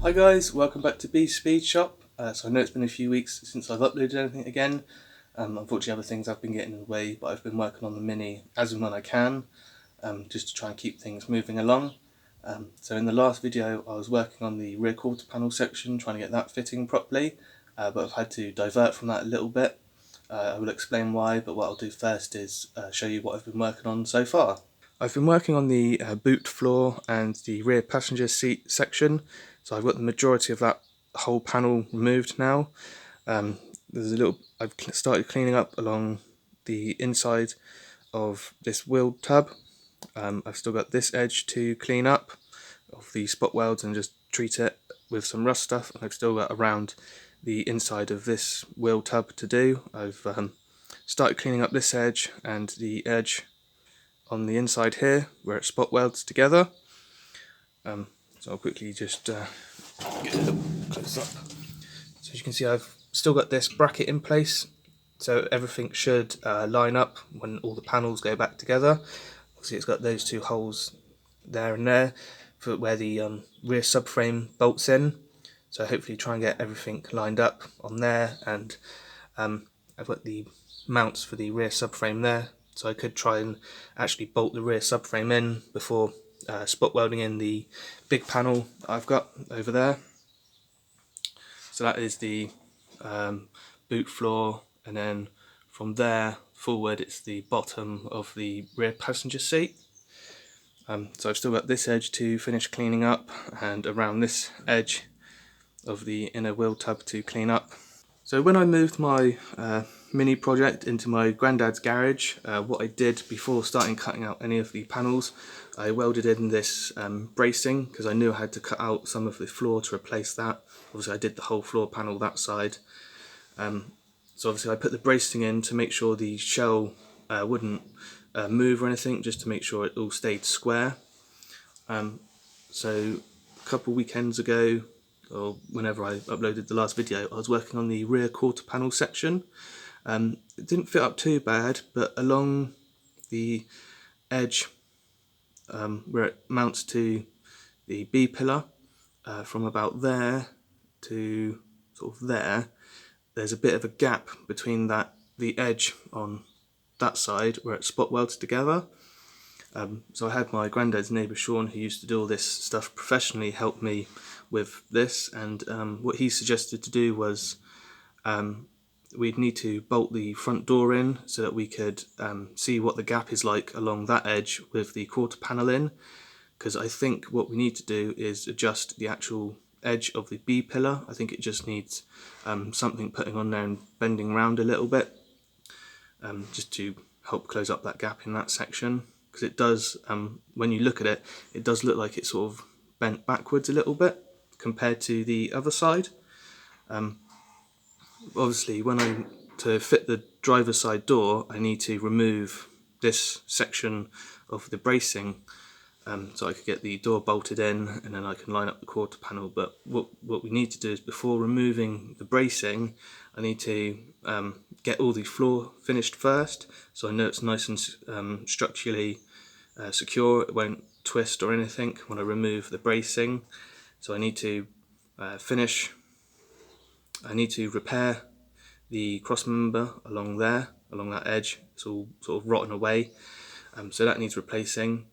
Hi guys, welcome back to B's Speed Shop. So I know it's been a few weeks since I've uploaded anything again. Unfortunately other things have been getting in the way, but I've been working on the Mini as and when I can, just to try and keep things moving along. So in the last video I was working on the rear quarter panel section, trying to get that fitting properly, but I've had to divert from that a little bit. I will explain why, but what I'll do first is show you what I've been working on so far. I've been working on the boot floor and the rear passenger seat section, so I've got the majority of that whole panel removed now. I've started cleaning up along the inside of this wheel tub. I've still got this edge to clean up of the spot welds and just treat it with some rust stuff, and I've still got around the inside of this wheel tub to do. I've started cleaning up this edge and the edge on the inside here where it spot welds together. So I'll quickly just get a little close up. So as you can see, I've still got this bracket in place, so everything should line up when all the panels go back together. Obviously it's got those two holes there and there for where the rear subframe bolts in, so hopefully try and get everything lined up on there. And I've got the mounts for the rear subframe there, so I could try and actually bolt the rear subframe in before spot welding in the big panel that I've got over there. So that is the boot floor, and then from there forward it's the bottom of the rear passenger seat. So I've still got this edge to finish cleaning up, and around this edge of the inner wheel tub to clean up. So when I moved my Mini project into my granddad's garage, what I did before starting cutting out any of the panels, I welded in this bracing, because I knew I had to cut out some of the floor to replace that. Obviously I did the whole floor panel that side. So obviously I put the bracing in to make sure the shell wouldn't move or anything, just to make sure it all stayed square. So a couple weekends ago, or whenever I uploaded the last video, I was working on the rear quarter panel section. It didn't fit up too bad, but along the edge where it mounts to the B pillar, from about there to sort of there, there's a bit of a gap between the edge on that side where it spot welds together. So I had my granddad's neighbour Sean, who used to do all this stuff professionally, help me with this, and what he suggested to do was we'd need to bolt the front door in so that we could see what the gap is like along that edge with the quarter panel in, because I think what we need to do is adjust the actual edge of the B pillar. I think it just needs something putting on there and bending around a little bit, just to help close up that gap in that section, because it does, when you look at it, it does look like it's sort of bent backwards a little bit compared to the other side. Obviously to fit the driver's side door, I need to remove this section of the bracing, so I could get the door bolted in, and then I can line up the quarter panel. But what we need to do is, before removing the bracing, I need to get all the floor finished first, so I know it's nice and structurally secure. It won't twist or anything when I remove the bracing. So I need to I need to repair the cross member along there, along that edge. It's all sort of rotten away, so that needs replacing,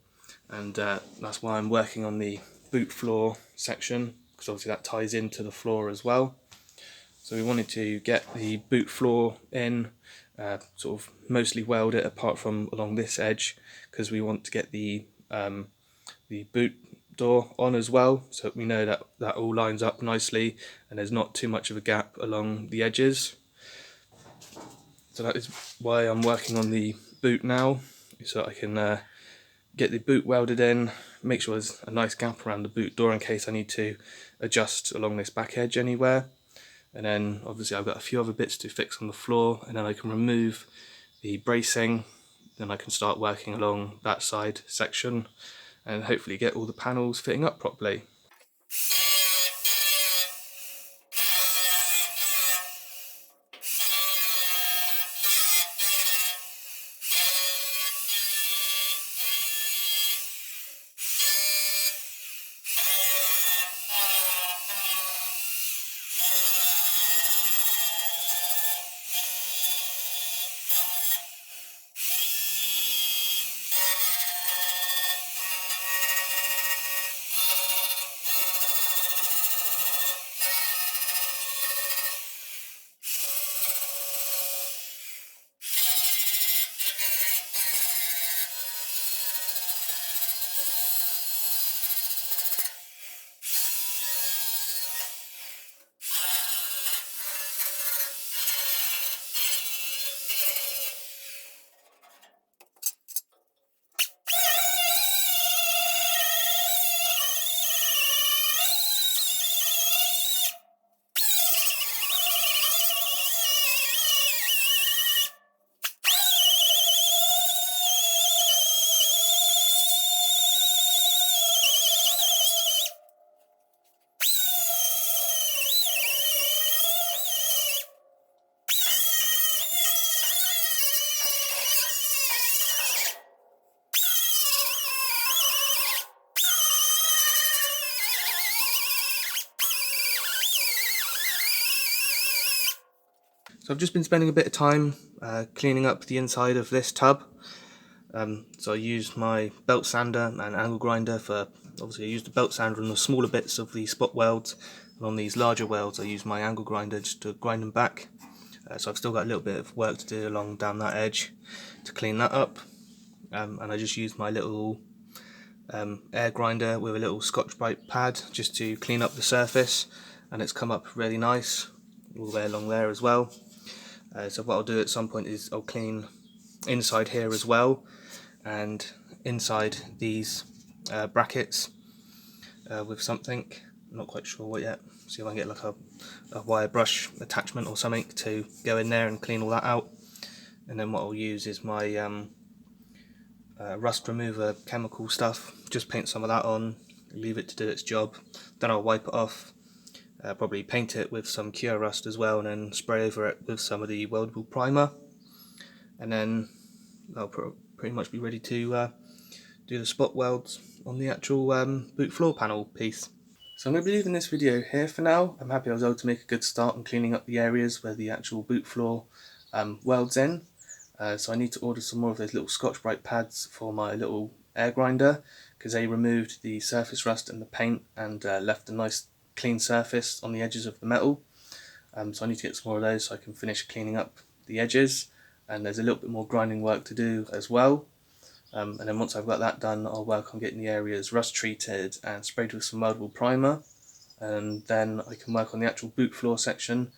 and that's why I'm working on the boot floor section, because obviously that ties into the floor as well. So we wanted to get the boot floor in, sort of mostly weld it apart from along this edge, because we want to get the boot door on as well, so we know that that all lines up nicely and there's not too much of a gap along the edges. So that is why I'm working on the boot now, so I can get the boot welded in, make sure there's a nice gap around the boot door in case I need to adjust along this back edge anywhere. And then obviously I've got a few other bits to fix on the floor, and then I can remove the bracing, then I can start working along that side section and hopefully get all the panels fitting up properly. So I've just been spending a bit of time cleaning up the inside of this tub. So I used my belt sander and angle grinder for, obviously I used the belt sander on the smaller bits of the spot welds, and on these larger welds I used my angle grinder just to grind them back. So I've still got a little bit of work to do along down that edge to clean that up. And I just used my little air grinder with a little Scotch-Brite pad just to clean up the surface, and it's come up really nice all the way along there as well. So what I'll do at some point is I'll clean inside here as well, and inside these brackets with something, I'm not quite sure what yet. See if I can get like a wire brush attachment or something to go in there and clean all that out. And then what I'll use is my rust remover chemical stuff, just paint some of that on, leave it to do its job, then I'll wipe it off, probably paint it with some cure rust as well, and then spray over it with some of the weldable primer, and then I'll pretty much be ready to do the spot welds on the actual boot floor panel piece. So I'm going to be leaving this video here for now. I'm happy I was able to make a good start on cleaning up the areas where the actual boot floor welds in. So I need to order some more of those little Scotch-Brite pads for my little air grinder, because they removed the surface rust and the paint and left a nice clean surface on the edges of the metal. So I need to get some more of those so I can finish cleaning up the edges, and there's a little bit more grinding work to do as well. And then once I've got that done, I'll work on getting the areas rust treated and sprayed with some weldable primer, and then I can work on the actual boot floor section,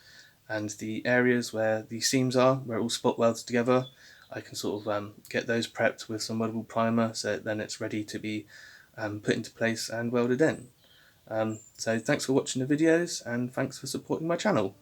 and the areas where the seams are, where it all spot welds together, I can sort of get those prepped with some weldable primer, so then it's ready to be put into place and welded in. So thanks for watching the videos, and thanks for supporting my channel.